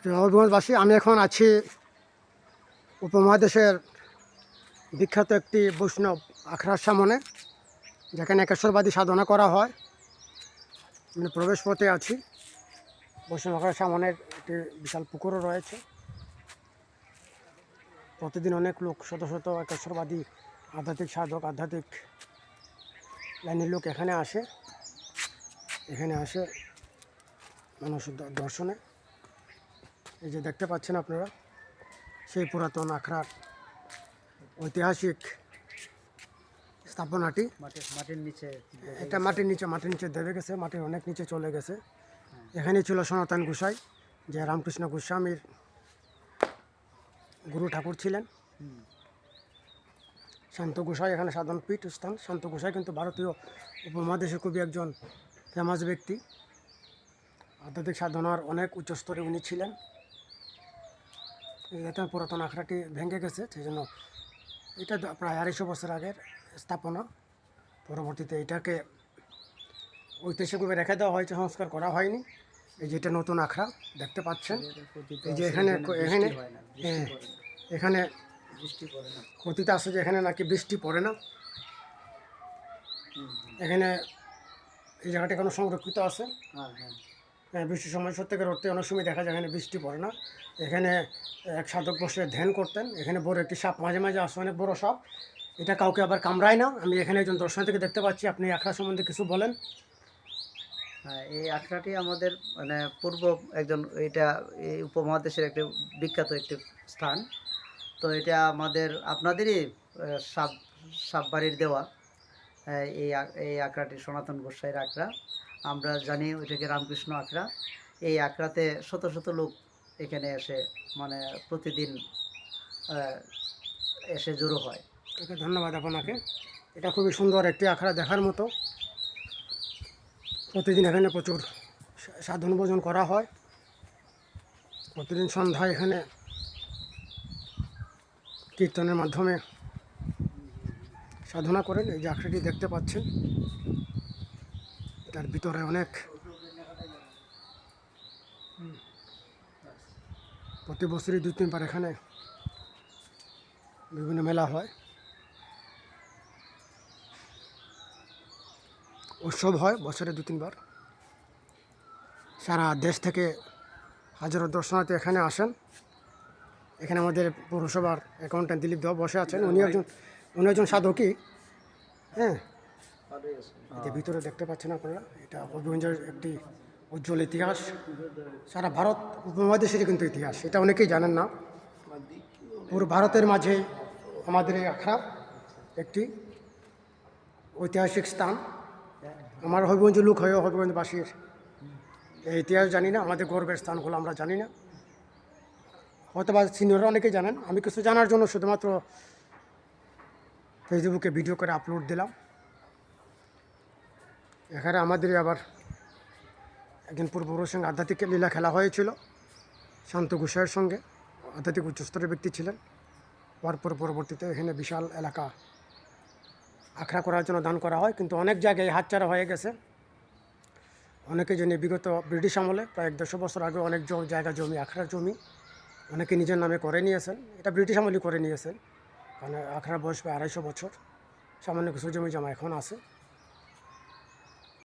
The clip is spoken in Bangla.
হবিগঞ্জবাসী, আমি এখন আছি উপমহাদেশের বিখ্যাত একটি বৈষ্ণব আখড়ার সামনে, যেখানে একেশ্বরবাদী সাধনা করা হয়। আমি প্রবেশ পথে আছি। বৈষ্ণব আখড়ার সামনে একটি বিশাল পুকুরও রয়েছে। প্রতিদিন অনেক লোক, শত শত একেশ্বরবাদী আধ্যাত্মিক সাধক, আধ্যাত্মিক লাইনের লোক এখানে আসে মানুষ দর্শনে। এই যে দেখতে পাচ্ছেন আপনারা, সেই পুরাতন আখড়ার ঐতিহাসিক স্থাপনাটি। মাটির নিচে এটা মাটির নিচে দেবে গেছে, মাটির অনেক নিচে চলে গেছে। এখানে ছিল সনাতন গোসাই, যে রামকৃষ্ণ গোস্বামীর গুরু ঠাকুর ছিলেন। শান্ত গোসাই এখানে সাধন পীঠ স্থান। শান্ত গোসাই কিন্তু ভারতীয় উপমহাদেশের খুবই একজন ফেমাস ব্যক্তি। আধ্যাত্মিক সাধনার অনেক উচ্চস্তরে উনি ছিলেন। এটা পুরাতন আখড়াটি ভেঙে গেছে, সেই জন্য এটা প্রায় 250 বছর আগের স্থাপনা। পরবর্তীতে এটাকে ঐতিহাসিকভাবে রেখে দেওয়া হয়েছে, সংস্কার করা হয়নি। এই যে এটা নতুন আখড়া দেখতে পাচ্ছেন। এই যে এখানে এখানে কথিত আছে যে এখানে নাকি বৃষ্টি পড়ে না। এখানে এই জায়গাটা এখনো সংরক্ষিত আছে। হ্যাঁ, বৃষ্টির সময় সত্যিকার অর্থে অনেক সময় দেখা যায় এখানে বৃষ্টি পড়ে না। এখানে এক সাধক বসে ধ্যান করতেন। এখানে বড় একটি সাপ মাঝে মাঝে আসে, অনেক বড় সাপ। এটা কাউকে আবার কামড়ায় না। আমি এখানে একজন দর্শন থেকে দেখতে পাচ্ছি। আপনি আখড়া সম্বন্ধে কিছু বলেন। হ্যাঁ, এই আখড়াটি আমাদের পূর্ব এটা এই উপমহাদেশের একটি বিখ্যাত একটি স্থান। তো এটা আপনাদেরই সাববাড়ির দেওয়া। এই আখড়াটি সনাতন গোস্বাইয়ের আখড়া। আমরা জানি ওইটাকে রামকৃষ্ণ আখড়া। এই আখড়াতে শত শত লোক এখানে এসে প্রতিদিন এসে জড়ো হয়। ওকে, ধন্যবাদ আপনাকে। এটা খুবই সুন্দর একটি আখড়া, দেখার মতো। প্রতিদিন এখানে প্রচুর সাধন ভোজন করা হয়। প্রতিদিন সন্ধ্যায় এখানে কীর্তনের মাধ্যমে সাধনা করেন। এই যে আখড়াটি দেখতে পাচ্ছেন, তার ভিতরে অনেক প্রতি বছরই 2-3 বার এখানে বিভিন্ন মেলা হয়, উৎসব হয় বছরে 2-3 বার। সারা দেশ থেকে হাজারো দর্শনার্থী এখানে আসেন। এখানে আমাদের পৌরসভার অ্যাকাউন্ট্যান্ট দিলীপ দেওয়া বসে আছেন। উনি একজন সাধকই। হ্যাঁ, এতে ভিতরে দেখতে পাচ্ছেন আপনারা, এটা হবিগঞ্জের একটি উজ্জ্বল ইতিহাস। সারা ভারত উপমহাদেশেরই কিন্তু ইতিহাস, এটা অনেকেই জানেন না। পুরো ভারতের মাঝে আমাদের এই আখড়া একটি ঐতিহাসিক স্থান। আমার হবিগঞ্জের লোক হয়েও হবিগঞ্জবাসীর এই ইতিহাস জানি না, আমাদের গর্বের স্থানগুলো আমরা জানি না। হয়তো বা সিনিয়ররা অনেকেই জানেন। আমি কিছু জানার জন্য শুধুমাত্র ফেসবুকে ভিডিও করে আপলোড দিলাম। এখানে আমাদেরই আবার একজন পূর্বপুরুষের সঙ্গে আধ্যাত্মিক লীলা খেলা হয়েছিল, শান্ত গোসাইয়ের সঙ্গে। আধ্যাত্মিক উচ্চস্তরের ব্যক্তি ছিলেন। পরবর্তীতে এখানে বিশাল এলাকা আখড়া করার জন্য দান করা হয়, কিন্তু অনেক জায়গায় হাতছাড়া হয়ে গেছে। অনেকে জেনে বিগত ব্রিটিশ আমলে প্রায় 150 বছর আগে অনেক জায়গা জমি, আখড়ার জমি অনেকে নিজের নামে করে নিয়েছেন। এটা ব্রিটিশ আমলই করে নিয়েছেন, কারণ আখড়ার বয়স প্রায় 250 বছর। সামান্য কিছু জমি জমা এখন আছে।